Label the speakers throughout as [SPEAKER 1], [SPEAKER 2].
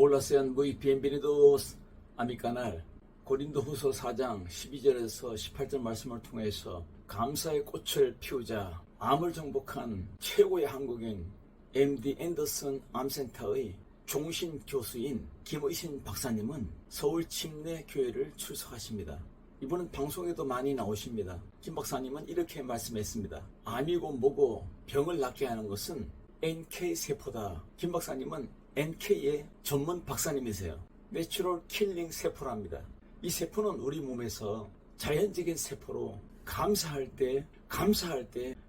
[SPEAKER 1] Hola, sean muy bienvenidos a mi canal. 고린도후서 4장 12절에서 18절 말씀을 통해서 감사의 꽃을 피우자. 암을 정복한 최고의 한국인 MD 앤더슨 암센터의 종신 교수인 김의신 박사님은 서울 침례교회를 출석하십니다. 이분은 방송에도 많이 나오십니다. 김 박사님은 이렇게 말씀했습니다. 암이고 뭐고 병을 낫게 하는 것은 NK세포다. 김 박사님은 NK의 전문 박사님이세요. 내추럴 킬링 세포랍니다. 이 세포는 우리 몸에서 자연적인 세포로 감사할 때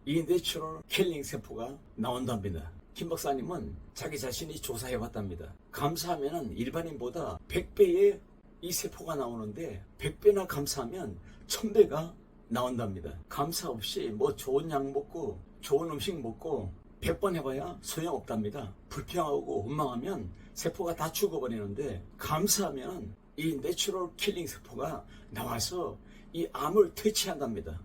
[SPEAKER 1] 이 내추럴 킬링 세포가 나온답니다. 김 박사님은 자기 자신이 조사해봤답니다. 감사하면 일반인보다 100배의 이 세포가 나오는데 100배나 감사하면 1000배가 나온답니다. 감사 없이 뭐 좋은 약 먹고 좋은 음식 먹고 100번 해봐야 소용없답니다. 불평하고 원망하면 세포가 다 죽어버리는데 감사하면 이 내추럴 킬링 세포가 나와서 이 암을 퇴치한답니다.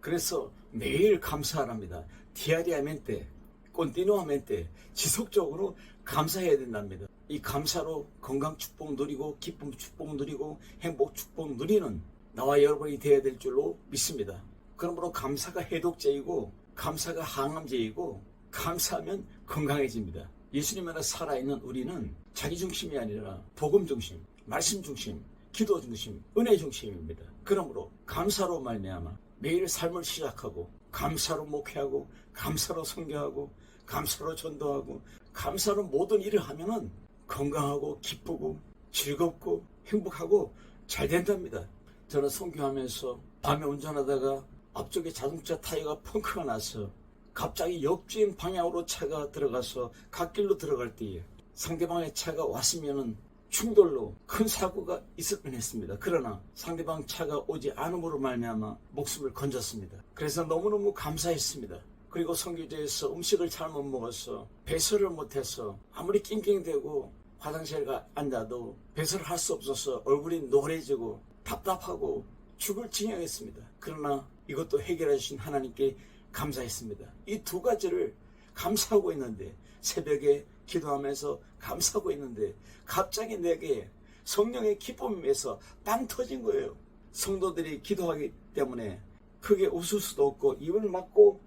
[SPEAKER 1] 그래서 매일 감사하랍니다. 디아리아멘테, 콘티누아멘테, 지속적으로 감사해야 된답니다. 이 감사로 건강 축복 누리고 기쁨 축복 누리고 행복 축복 누리는 나와 여러분이 되어야 될 줄로 믿습니다. 그러므로 감사가 해독제이고 감사가 항암제이고 감사하면 건강해집니다. 예수님 안에 살아있는 우리는 자기 중심이 아니라 복음 중심, 말씀 중심, 기도 중심, 은혜 중심입니다. 그러므로 감사로 말미암아 매일 삶을 시작하고 감사로 목회하고 감사로 선교하고 감사로 전도하고 감사로 모든 일을 하면은 건강하고 기쁘고 즐겁고 행복하고 잘 된답니다. 저는 선교하면서 밤에 운전하다가 앞쪽에 자동차 타이어가 펑크가 나서 갑자기 역주행 방향으로 차가 들어가서 갓길로 들어갈 때에 상대방의 차가 왔으면은 충돌로 큰 사고가 있을 뻔했습니다. 그러나 상대방 차가 오지 않음으로 말미암아 목숨을 건졌습니다. 그래서 너무너무 감사했습니다. 그리고 선교제에서 음식을 잘못 먹어서 배설을 못해서 아무리 낑낑대고 화장실에 앉아도 배설을 할 수 없어서 얼굴이 노래지고 답답하고 죽을 지경했습니다. 그러나 이것도 해결해 주신 하나님께 감사했습니다. 이 두 가지를 감사하고 있는데 새벽에 기도하면서 감사하고 있는데 갑자기 내게 성령의 기쁨에서 빵 터진 거예요. 성도들이 기도하기 때문에 크게 웃을 수도 없고 입을 막고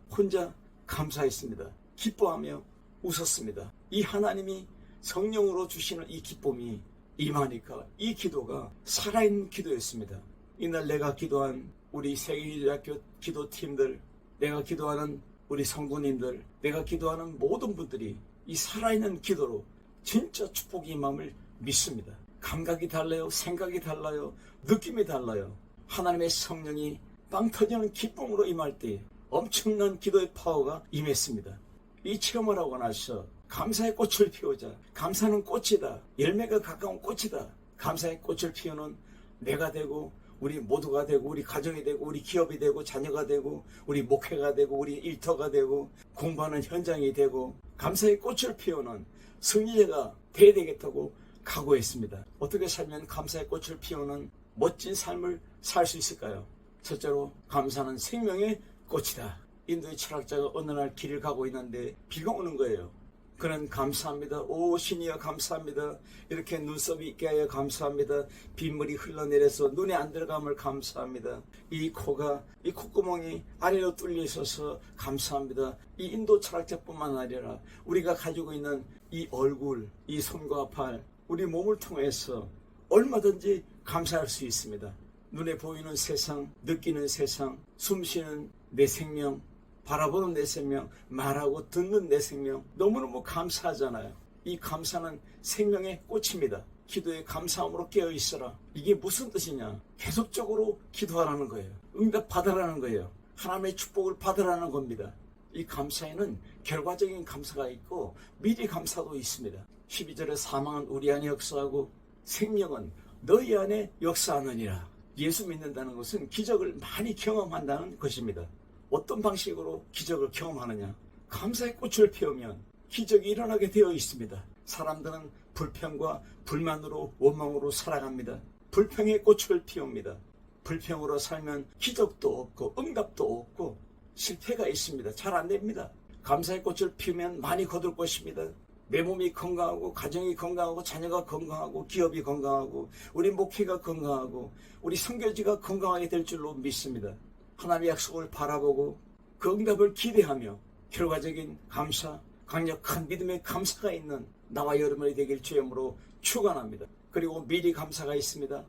[SPEAKER 1] 혼자 감사했습니다. 기뻐하며 웃었습니다. 이 하나님이 성령으로 주시는 이 기쁨이 임하니까 이 기도가 살아있는 기도였습니다. 이날 내가 기도한 우리 세계기도학교 기도팀들, 내가 기도하는 우리 성도님들, 내가 기도하는 모든 분들이 이 살아있는 기도로 진짜 축복이 임함을 믿습니다. 감각이 달라요. 생각이 달라요. 느낌이 달라요. 하나님의 성령이 빵 터지는 기쁨으로 임할 때 엄청난 기도의 파워가 임했습니다. 이 체험을 하고 나서 감사의 꽃을 피우자. 감사는 꽃이다. 열매가 가까운 꽃이다. 감사의 꽃을 피우는 내가 되고 우리 모두가 되고 우리 가정이 되고 우리 기업이 되고 자녀가 되고 우리 목회가 되고 우리 일터가 되고 공부하는 현장이 되고 감사의 꽃을 피우는 승리자가 돼야 되겠다고 각오했습니다. 어떻게 살면 감사의 꽃을 피우는 멋진 삶을 살 수 있을까요? 첫째로 감사는 생명의 꽃이다. 인도의 철학자가 어느 날 길을 가고 있는데 비가 오는 거예요. 그는 감사합니다. 오 신이여 감사합니다. 이렇게 눈썹이 있게 하여 감사합니다. 빗물이 흘러내려서 눈에 안 들어감을 감사합니다. 이 콧구멍이 아래로 뚫려 있어서 감사합니다. 이 인도 철학자뿐만 아니라 우리가 가지고 있는 이 얼굴, 이 손과 발, 우리 몸을 통해서 얼마든지 감사할 수 있습니다. 눈에 보이는 세상, 느끼는 세상, 숨쉬는 내 생명, 바라보는 내 생명, 말하고 듣는 내 생명, 너무너무 감사하잖아요. 이 감사는 생명의 꽃입니다. 기도에 감사함으로 깨어있어라. 이게 무슨 뜻이냐? 계속적으로 기도하라는 거예요. 응답 받으라는 거예요. 하나님의 축복을 받으라는 겁니다. 이 감사에는 결과적인 감사가 있고 미리 감사도 있습니다. 12절에 사망은 우리 안에 역사하고 생명은 너희 안에 역사하느니라. 예수 믿는다는 것은 기적을 많이 경험한다는 것입니다. 어떤 방식으로 기적을 경험하느냐? 감사의 꽃을 피우면 기적이 일어나게 되어 있습니다. 사람들은 불평과 불만으로 원망으로 살아갑니다. 불평의 꽃을 피웁니다. 불평으로 살면 기적도 없고 응답도 없고 실패가 있습니다. 잘 안 됩니다. 감사의 꽃을 피우면 많이 거둘 것입니다. 내 몸이 건강하고 가정이 건강하고 자녀가 건강하고 기업이 건강하고 우리 목회가 건강하고 우리 선교지가 건강하게 될 줄로 믿습니다. 하나님의 약속을 바라보고 그 응답을 기대하며 결과적인 감사, 강력한 믿음의 감사가 있는 나와 여러분이 되길 주님으로 축원합니다. 그리고 미리 감사가 있습니다.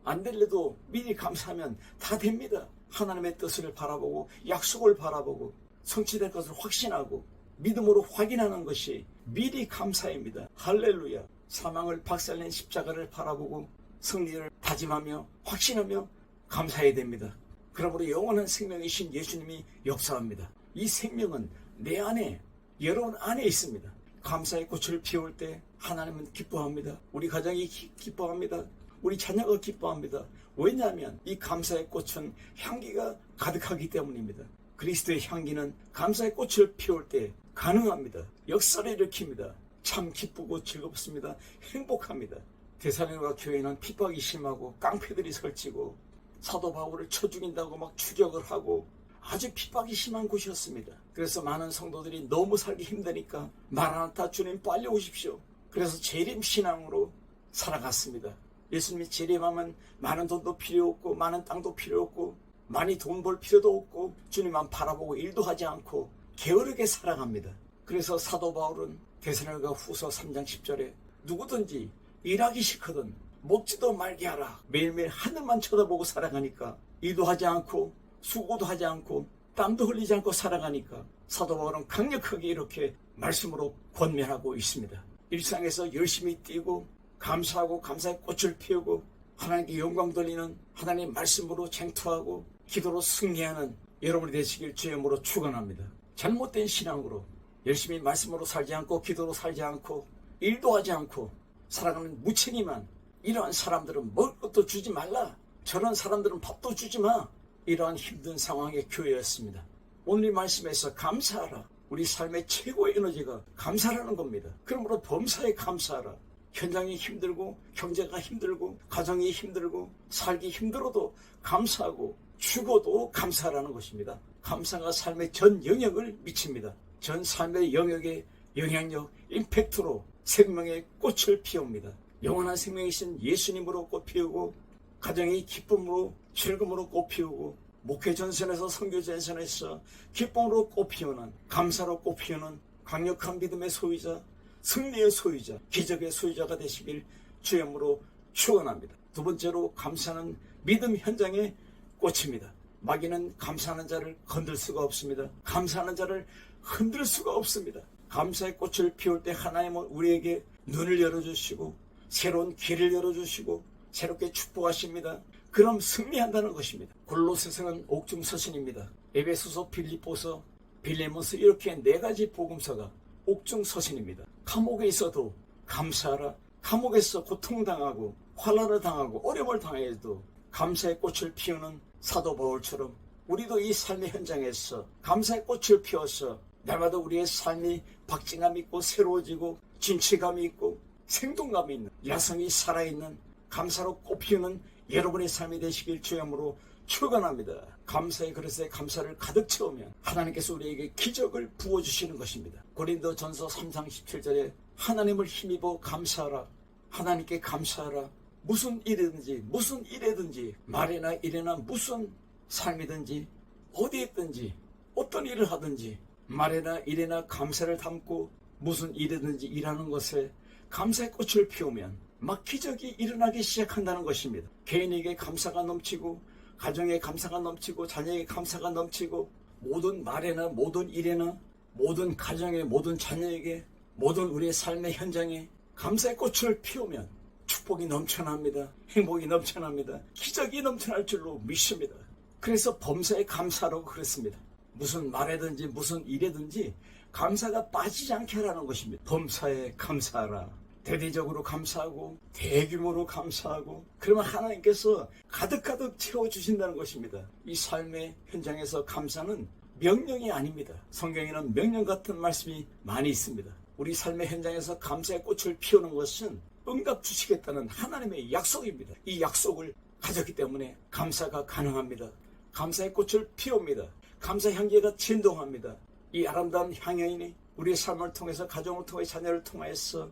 [SPEAKER 1] 안 될래도 미리 감사하면 다 됩니다. 하나님의 뜻을 바라보고 약속을 바라보고 성취될 것을 확신하고 믿음으로 확인하는 것이 미리 감사입니다. 할렐루야. 사망을 박살낸 십자가를 바라보고 승리를 다짐하며 확신하며 감사해야 됩니다. 그러므로 영원한 생명이신 예수님이 역사합니다. 이 생명은 내 안에, 여러분 안에 있습니다. 감사의 꽃을 피울 때 하나님은 기뻐합니다. 우리 가정이 기뻐합니다. 우리 자녀가 기뻐합니다. 왜냐하면 이 감사의 꽃은 향기가 가득하기 때문입니다. 그리스도의 향기는 감사의 꽃을 피울 때 가능합니다. 역사를 일으킵니다. 참 기쁘고 즐겁습니다. 행복합니다. 데살로니가 교회는 핍박이 심하고 깡패들이 설치고 사도 바울을 쳐 죽인다고 막 추격을 하고 아주 핍박이 심한 곳이었습니다. 그래서 많은 성도들이 너무 살기 힘드니까 마라나타 주님 빨리 오십시오. 그래서 재림 신앙으로 살아갔습니다. 예수님이 재림하면 많은 돈도 필요 없고 많은 땅도 필요 없고 많이 돈 벌 필요도 없고 주님만 바라보고 일도 하지 않고 게으르게 살아갑니다. 그래서 사도 바울은 데살로니가 후서 3장 10절에 누구든지 일하기 싫거든 먹지도 말게 하라. 매일매일 하늘만 쳐다보고 살아가니까 일도 하지 않고 수고도 하지 않고 땀도 흘리지 않고 살아가니까 사도 바울은 강력하게 이렇게 말씀으로 권면하고 있습니다. 일상에서 열심히 뛰고 감사하고 감사의 꽃을 피우고 하나님께 영광 돌리는 하나님의 말씀으로 쟁투하고 기도로 승리하는 여러분이 되시길 주님으로 축원합니다. 잘못된 신앙으로 열심히 말씀으로 살지 않고 기도로 살지 않고 일도 하지 않고 살아가는 무책임한 이러한 사람들은 먹을 것도 주지 말라. 저런 사람들은 밥도 주지 마. 이러한 힘든 상황의 교회였습니다. 오늘 이 말씀에서 감사하라. 우리 삶의 최고의 에너지가 감사라는 겁니다. 그러므로 범사에 감사하라. 현장이 힘들고 경제가 힘들고 가정이 힘들고 살기 힘들어도 감사하고 죽어도 감사라는 것입니다. 감사가 삶의 전 영역을 미칩니다. 전 삶의 영역의 영향력, 임팩트로 생명의 꽃을 피웁니다. 영원한 생명이신 예수님으로 꽃 피우고 가정의 기쁨으로 즐거움으로 꽃 피우고 목회 전선에서 선교 전선에서 기쁨으로 꽃 피우는 감사로 꽃 피우는 강력한 믿음의 소유자, 승리의 소유자, 기적의 소유자가 되시길 주님으로 축원합니다. 두 번째로 감사는 믿음 현장의 꽃입니다. 마귀는 감사하는 자를 건들 수가 없습니다. 감사하는 자를 흔들 수가 없습니다. 감사의 꽃을 피울 때 하나님은 우리에게 눈을 열어주시고 새로운 길을 열어주시고 새롭게 축복하십니다. 그럼 승리한다는 것입니다. 골로새서는 옥중서신입니다. 에베소서, 빌립보서, 빌레몬서 이렇게 네 가지 복음서가 옥중서신입니다. 감옥에 있어도 감사하라. 감옥에서 고통당하고 환난을 당하고 어려움을 당해도 감사의 꽃을 피우는 사도 바울처럼 우리도 이 삶의 현장에서 감사의 꽃을 피워서 날마다 우리의 삶이 박진감이 있고 새로워지고 진취감이 있고 생동감이 있는 야성이 살아있는 감사로 꽃피우는 여러분의 삶이 되시길 주님으로 축원합니다. 감사의 그릇에 감사를 가득 채우면 하나님께서 우리에게 기적을 부어주시는 것입니다. 고린도전서 3장 17절에 하나님을 힘입어 감사하라. 하나님께 감사하라. 무슨 일이든지 무슨 일이든지 말이나 일이나 무슨 삶이든지 어디에 있든지 어떤 일을 하든지 말이나 일이나 감사를 담고 무슨 일이든지 일하는 것에 감사의 꽃을 피우면 막 기적이 일어나기 시작한다는 것입니다. 개인에게 감사가 넘치고 가정에 감사가 넘치고 자녀에게 감사가 넘치고 모든 말에나 모든 일에나 모든 가정에 모든 자녀에게 모든 우리의 삶의 현장에 감사의 꽃을 피우면 축복이 넘쳐납니다. 행복이 넘쳐납니다. 기적이 넘쳐날 줄로 믿습니다. 그래서 범사에 감사라고 그랬습니다. 무슨 말에든지 무슨 일에든지 감사가 빠지지 않게 하라는 것입니다. 범사에 감사하라. 대대적으로 감사하고 대규모로 감사하고 그러면 하나님께서 가득가득 채워주신다는 것입니다. 이 삶의 현장에서 감사는 명령이 아닙니다. 성경에는 명령 같은 말씀이 많이 있습니다. 우리 삶의 현장에서 감사의 꽃을 피우는 것은 응답 주시겠다는 하나님의 약속입니다. 이 약속을 가졌기 때문에 감사가 가능합니다. 감사의 꽃을 피웁니다. 감사 향기가 진동합니다. 이 아름다운 향연이 우리의 삶을 통해서, 가정을 통해, 자녀를 통해서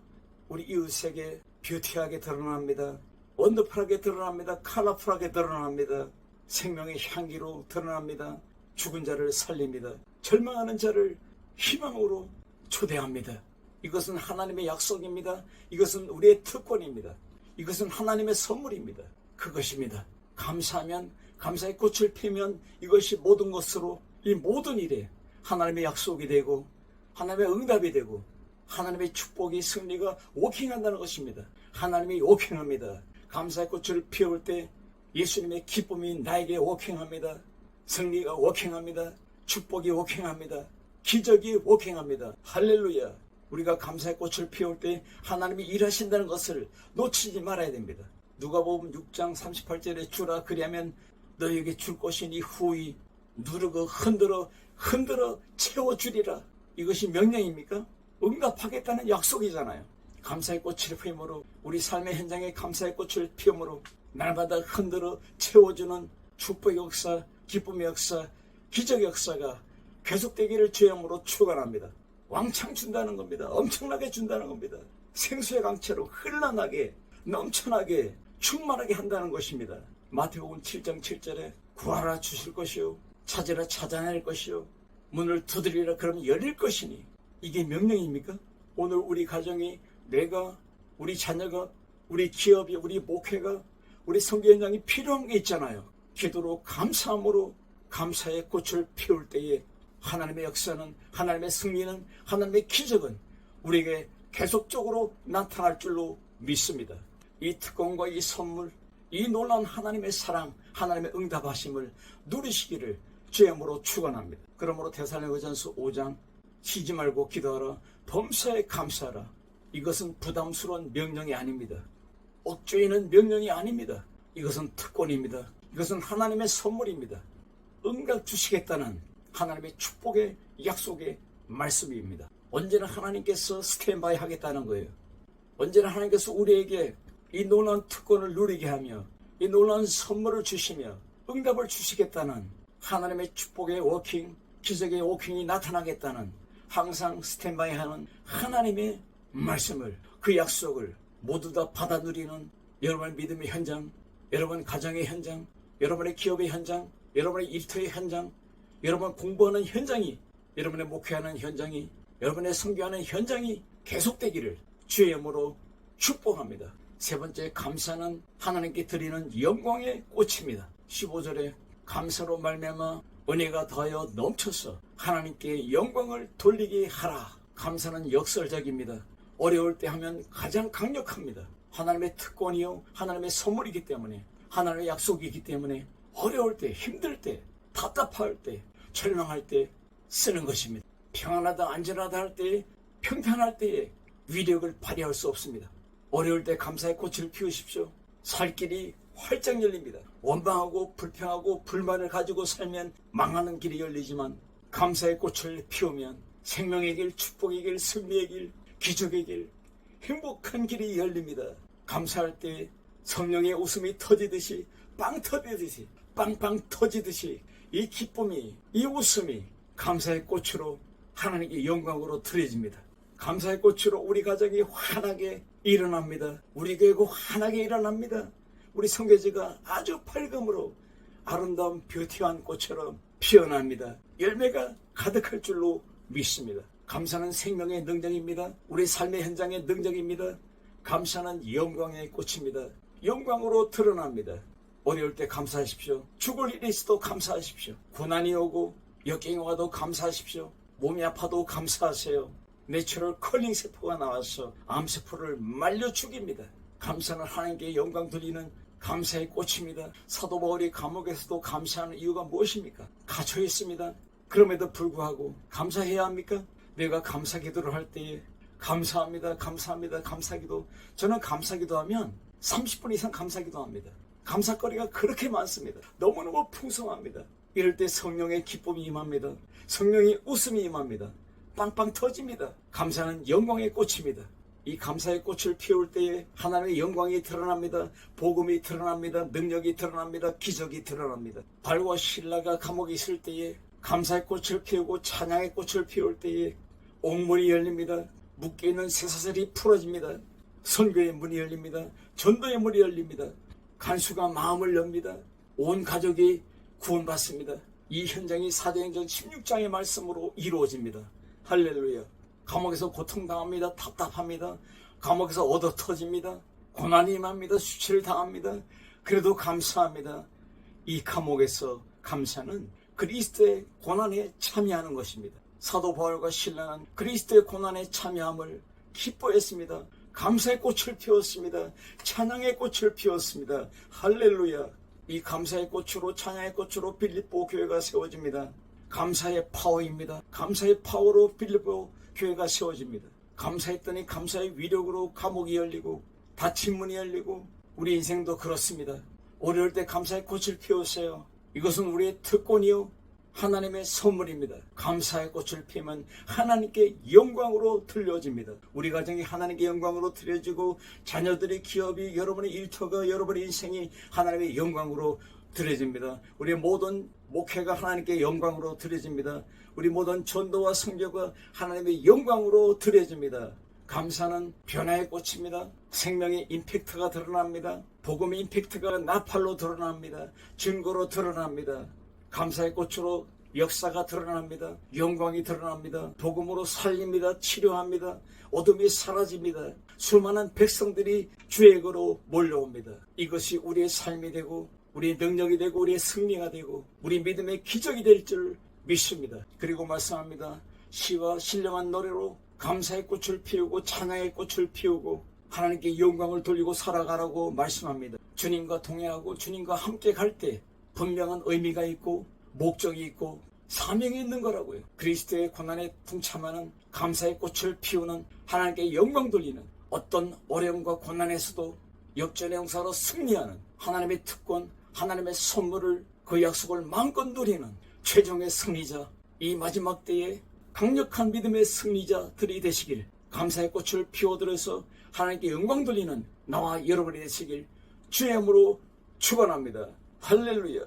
[SPEAKER 1] 우리 이웃에게 뷰티하게 드러납니다. 원더풀하게 드러납니다. 컬러풀하게 드러납니다. 생명의 향기로 드러납니다. 죽은 자를 살립니다. 절망하는 자를 희망으로 초대합니다. 이것은 하나님의 약속입니다. 이것은 우리의 특권입니다. 이것은 하나님의 선물입니다. 그것입니다. 감사하면, 감사의 꽃을 피우면 이것이 모든 것으로, 이 모든 일에 하나님의 약속이 되고 하나님의 응답이 되고 하나님의 축복이, 승리가 워킹한다는 것입니다. 하나님이 워킹합니다. 감사의 꽃을 피울 때 예수님의 기쁨이 나에게 워킹합니다. 승리가 워킹합니다. 축복이 워킹합니다. 기적이 워킹합니다. 할렐루야. 우리가 감사의 꽃을 피울 때 하나님이 일하신다는 것을 놓치지 말아야 됩니다. 누가복음 6장 38절에 주라 그리하면 너희에게 줄 것이니 후히 누르고 흔들어 채워주리라. 이것이 명령입니까? 응답하겠다는 약속이잖아요. 감사의 꽃을 피움으로, 우리 삶의 현장에 감사의 꽃을 피움으로 날마다 흔들어 채워주는 축복의 역사, 기쁨의 역사, 기적의 역사가 계속되기를 주님으로 축원합니다. 왕창 준다는 겁니다. 엄청나게 준다는 겁니다. 생수의 강채로 흘러나게, 넘쳐나게, 충만하게 한다는 것입니다. 마태복음 7장 7절에 구하라 주실 것이요, 찾으라 찾아낼 것이요, 문을 두드리라 그러면 열릴 것이니. 이게 명령입니까? 오늘 우리 가정이, 내가, 우리 자녀가, 우리 기업이, 우리 목회가, 우리 선교 현장이 필요한 게 있잖아요. 기도로, 감사함으로 감사의 꽃을 피울 때에 하나님의 역사는, 하나님의 승리는, 하나님의 기적은 우리에게 계속적으로 나타날 줄로 믿습니다. 이 특권과 이 선물, 이 놀라운 하나님의 사랑, 하나님의 응답하심을 누리시기를 주님으로 축원합니다. 그러므로 데살로니가전서 5장 쉬지 말고 기도하라, 범사에 감사하라. 이것은 부담스러운 명령이 아닙니다. 억죄이는 명령이 아닙니다. 이것은 특권입니다. 이것은 하나님의 선물입니다. 응답 주시겠다는 하나님의 축복의 약속의 말씀입니다. 언제나 하나님께서 스탠바이 하겠다는 거예요. 언제나 하나님께서 우리에게 이 놀라운 특권을 누리게 하며 이 놀라운 선물을 주시며 응답을 주시겠다는 하나님의 축복의 워킹, 기적의 워킹이 나타나겠다는 항상 스탠바이 하는 하나님의 말씀을, 그 약속을 모두 다 받아 누리는 여러분의 믿음의 현장, 여러분 가정의 현장, 여러분의 기업의 현장, 여러분의 일터의 현장, 여러분 공부하는 현장이, 여러분의 목회하는 현장이, 여러분의 선교하는 현장이 계속되기를 주의 이름으로 축복합니다. 세 번째, 감사는 하나님께 드리는 영광의 꽃입니다. 15절에 감사로 말미암아 은혜가 더하여 넘쳐서 하나님께 영광을 돌리게 하라. 감사는 역설적입니다. 어려울 때 하면 가장 강력합니다. 하나님의 특권이요, 하나님의 선물이기 때문에, 하나님의 약속이기 때문에 어려울 때, 힘들 때, 답답할 때, 절망할 때 쓰는 것입니다. 평안하다, 안전하다 할 때, 평탄할 때에 위력을 발휘할 수 없습니다. 어려울 때 감사의 꽃을 피우십시오. 살 길이 활짝 열립니다. 원망하고 불평하고 불만을 가지고 살면 망하는 길이 열리지만 감사의 꽃을 피우면 생명의 길, 축복의 길, 승리의 길, 기적의 길, 행복한 길이 열립니다. 감사할 때 성령의 웃음이 터지듯이, 빵 터지듯이, 빵빵 터지듯이 이 기쁨이, 이 웃음이 감사의 꽃으로 하나님께 영광으로 드려집니다. 감사의 꽃으로 우리 가정이 환하게 일어납니다. 우리 교회가 환하게 일어납니다. 우리 성교지가 아주 밝음으로 아름다운 뷰티한 꽃처럼 피어납니다. 열매가 가득할 줄로 믿습니다. 감사는 생명의 능력입니다. 우리 삶의 현장의 능력입니다. 감사는 영광의 꽃입니다. 영광으로 드러납니다. 어려울 때 감사하십시오. 죽을 일이 있어도 감사하십시오. 고난이 오고 역경이 와도 감사하십시오. 몸이 아파도 감사하세요. 내추럴 컬링 세포가 나와서 암세포를 말려 죽입니다. 감사는 하나님께 영광 돌리는 감사의 꽃입니다. 사도 바울이 감옥에서도 감사하는 이유가 무엇입니까? 갇혀 있습니다. 그럼에도 불구하고 감사해야 합니까? 내가 감사 기도를 할 때에 감사합니다, 감사합니다, 감사기도. 저는 감사기도 하면 30분 이상 감사기도 합니다. 감사거리가 그렇게 많습니다. 너무너무 풍성합니다. 이럴 때 성령의 기쁨이 임합니다. 성령의 웃음이 임합니다. 빵빵 터집니다. 감사는 영광의 꽃입니다. 이 감사의 꽃을 피울 때에 하나님의 영광이 드러납니다. 복음이 드러납니다. 능력이 드러납니다. 기적이 드러납니다. 바울과 실라가 감옥에 있을 때에 감사의 꽃을 피우고 찬양의 꽃을 피울 때에 옥문이 열립니다. 묶여있는 쇠사슬이 풀어집니다. 선교의 문이 열립니다. 전도의 문이 열립니다. 간수가 마음을 엽니다. 온 가족이 구원받습니다. 이 현장이 사도행전 16장의 말씀으로 이루어집니다. 할렐루야. 감옥에서 고통당합니다. 답답합니다. 감옥에서 얻어 터집니다. 고난이 임합니다. 수치를 당합니다. 그래도 감사합니다. 이 감옥에서 감사는 그리스도의 고난에 참여하는 것입니다. 사도 바울과 신라는 그리스도의 고난에 참여함을 기뻐했습니다. 감사의 꽃을 피웠습니다. 찬양의 꽃을 피웠습니다. 할렐루야. 이 감사의 꽃으로 찬양의 꽃으로 빌립보 교회가 세워집니다. 감사의 파워입니다. 감사의 파워로 빌립보 교회가 세워집니다. 감사했더니 감사의 위력으로 감옥이 열리고 닫힌 문이 열리고 우리 인생도 그렇습니다. 어려울 때 감사의 꽃을 피우세요. 이것은 우리의 특권이요 하나님의 선물입니다. 감사의 꽃을 피우면 하나님께 영광으로 들려집니다. 우리 가정이 하나님께 영광으로 들려지고 자녀들의 기업이 여러분의 일터가 여러분의 인생이 하나님의 영광으로 드려집니다. 우리의 모든 목회가 하나님께 영광으로 드려집니다. 우리 모든 전도와 성교가 하나님의 영광으로 드려집니다. 감사는 변화의 꽃입니다. 생명의 임팩트가 드러납니다. 복음의 임팩트가 나팔로 드러납니다. 증거로 드러납니다. 감사의 꽃으로 역사가 드러납니다. 영광이 드러납니다. 복음으로 살립니다. 치료합니다. 어둠이 사라집니다. 수많은 백성들이 주에게로 몰려옵니다. 이것이 우리의 삶이 되고 우리의 능력이 되고 우리의 승리가 되고 우리 믿음의 기적이 될 줄 믿습니다. 그리고 말씀합니다. 시와 신령한 노래로 감사의 꽃을 피우고 찬양의 꽃을 피우고 하나님께 영광을 돌리고 살아가라고 말씀합니다. 주님과 동행하고 주님과 함께 갈 때 분명한 의미가 있고 목적이 있고 사명이 있는 거라고요. 그리스도의 고난에 동참하는 감사의 꽃을 피우는 하나님께 영광 돌리는 어떤 어려움과 고난에서도 역전의 용사로 승리하는 하나님의 특권, 하나님의 선물을 그 약속을 마음껏 누리는 최종의 승리자, 이 마지막 때에 강력한 믿음의 승리자들이 되시길, 감사의 꽃을 피워들어서 하나님께 영광 돌리는 나와 여러분이 되시길 주의 이름으로 축원합니다. 할렐루야.